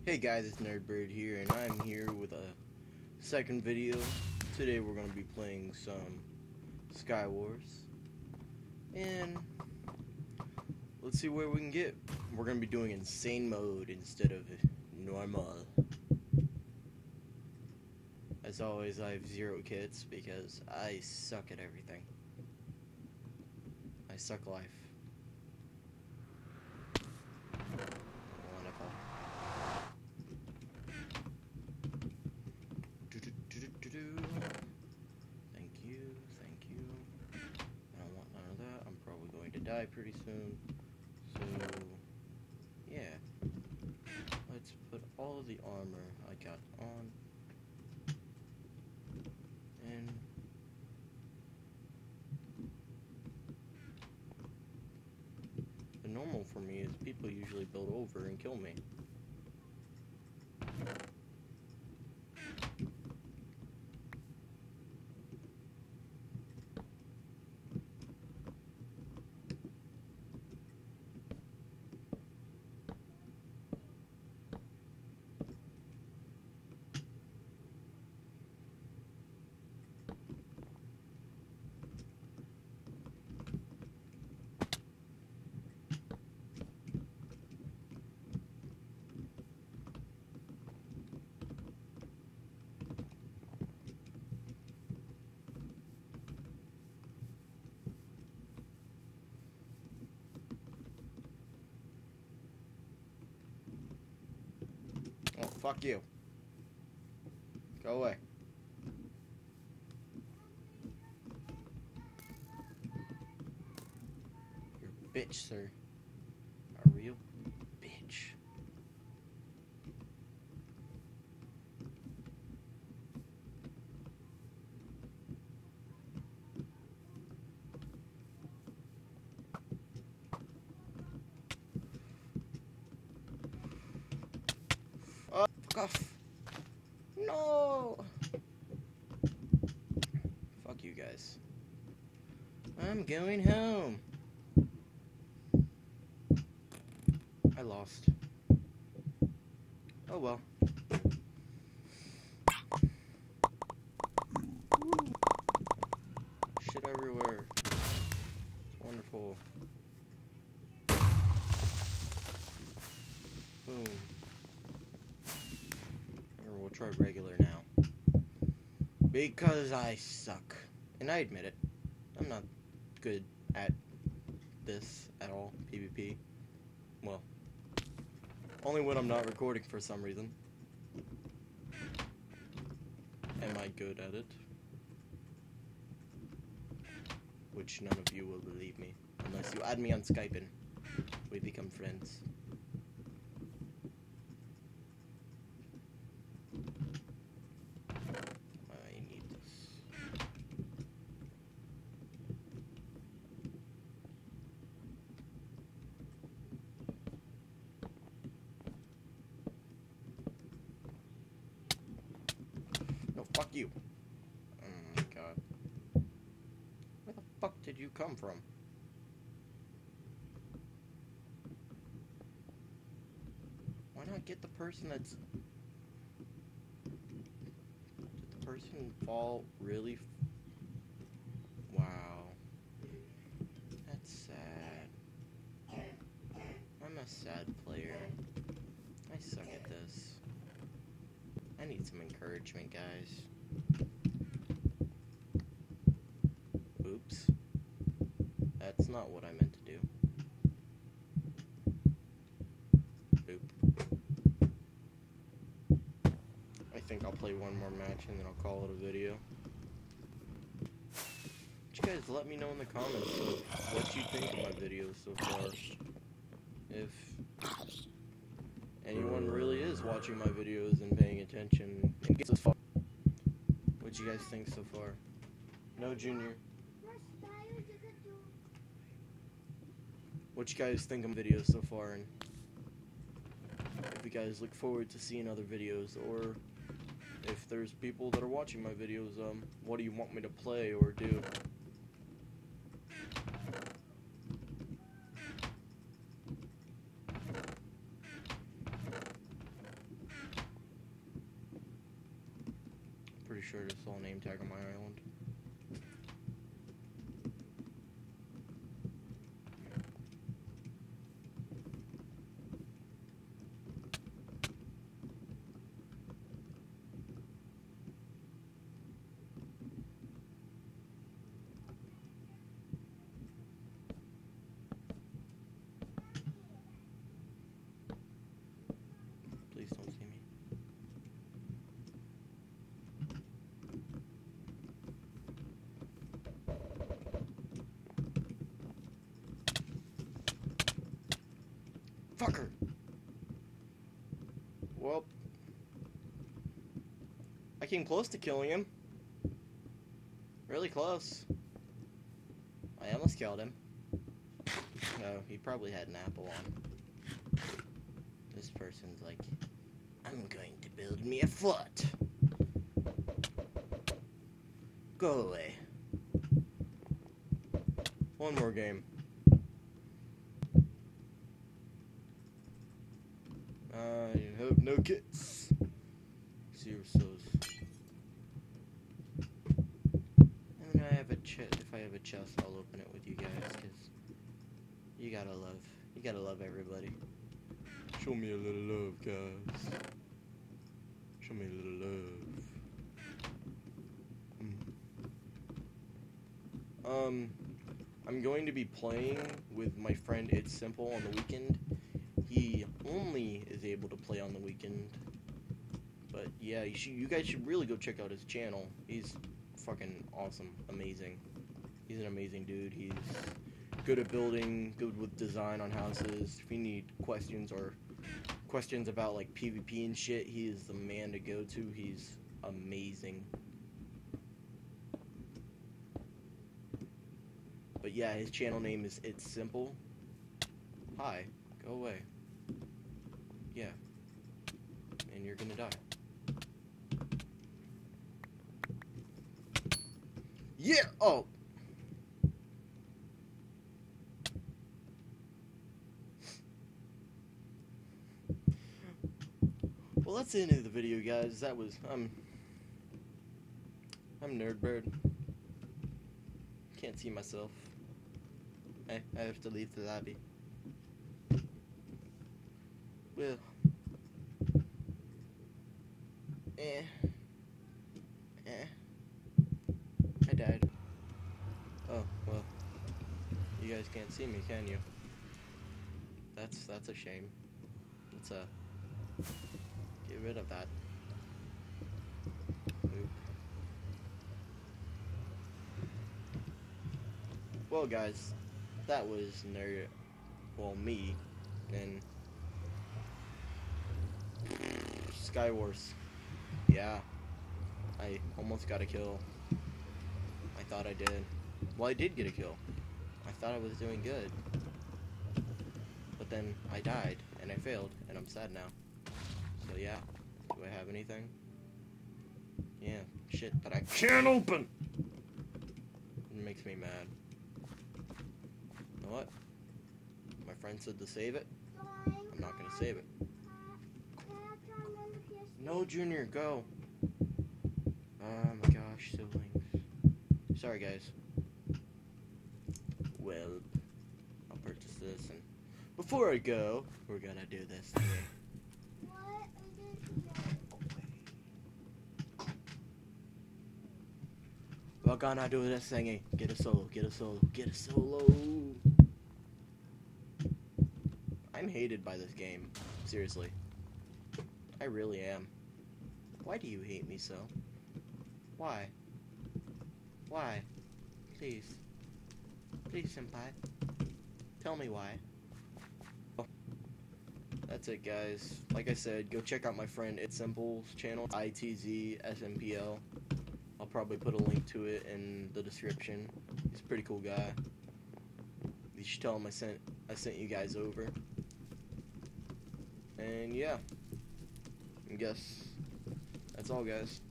Hey guys, it's Nerdbird here, and I'm here with a second video. Today we're going to be playing some Skywars, and let's see where we can get. We're going to be doing insane mode instead of normal. As always, I have 0 kits because I suck at everything. I suck life. Thank you. I don't want none of that. I'm probably going to die pretty soon. So, yeah. Let's put all of the armor I got on. And the normal for me is people usually build over and kill me. Oh, fuck you. Go away. You're a bitch, sir. A real bitch. Oh, fuck off. No! Fuck you guys. I'm going home. I lost. Oh well. Shit everywhere. It's wonderful. Boom. Or we'll try regular now. Because I suck. And I admit it. I'm not good at this at all. PvP. Well, only when I'm not recording for some reason. Am I good at it? Which none of you will believe me. Unless you add me on Skype and we become friends. I need this. No, fuck you. Oh my god. Where the fuck did you come from? Why not get the person that's... Did the person fall really... Wow. That's sad. I'm a sad player. I suck at this. I need some encouragement, guys. Oops. That's not what I meant to do. Boop. I think I'll play one more match and then I'll call it a video. You guys let me know in the comments what you think of my videos so far. If anyone really is watching my videos and paying attention and gets this far. What you guys think so far? No, Junior. What you guys think of my videos so far, and if you guys look forward to seeing other videos, or if there's people that are watching my videos, what do you want me to play or do? sure to install a name tag on my island. Please don't see me. Fucker! Well, I came close to killing him. Really close. I almost killed him. No, he probably had an apple on. This person's like, I'm going to build me a fort. Go away. One more game. I hope no kits. Zero souls. And then I have a chest. If I have a chest, I'll open it with you guys, because you gotta love everybody. Show me a little love, guys. Show me a little love. I'm going to be playing with my friend It's Simple on the weekend. He only is able to play on the weekend. But yeah, you guys should really go check out his channel. He's fucking awesome, amazing. He's an amazing dude. He's good at building, good with design on houses. If you need questions about like PvP and shit, he is the man to go to. He's amazing. But yeah, his channel name is It's Simple. Hi, go away. Yeah. And you're gonna die. Yeah! Oh! Well, that's the end of the video, guys. That was, I'm Nerdbird. Can't see myself. I have to leave the lobby. Well, I died. Oh, well, you guys can't see me, can you? That's a shame. Let's get rid of that. Oop. Well, guys, that was me, and Skywars. Yeah, I almost got a kill. I thought I did. Well, I did get a kill. I thought I was doing good. But then I died, and I failed, and I'm sad now. So yeah, do I have anything? Yeah, shit that I can't open! It makes me mad. You know what? My friend said to save it. I'm not gonna save it. No, Junior, go. Oh my gosh, siblings. Sorry, guys. Well, I'll purchase this, and before I go, we're gonna do this thing. We're gonna do this thingy. Get a solo, get a solo, get a solo. I'm hated by this game. Seriously. I really am. Why do you hate me so? Why? Why? Please. Please, senpai. Tell me why. Oh. That's it, guys. Like I said, go check out my friend It's Simple's channel, ITZSMPL. I'll probably put a link to it in the description. He's a pretty cool guy. You should tell him I sent you guys over. And yeah. I guess that's all, guys.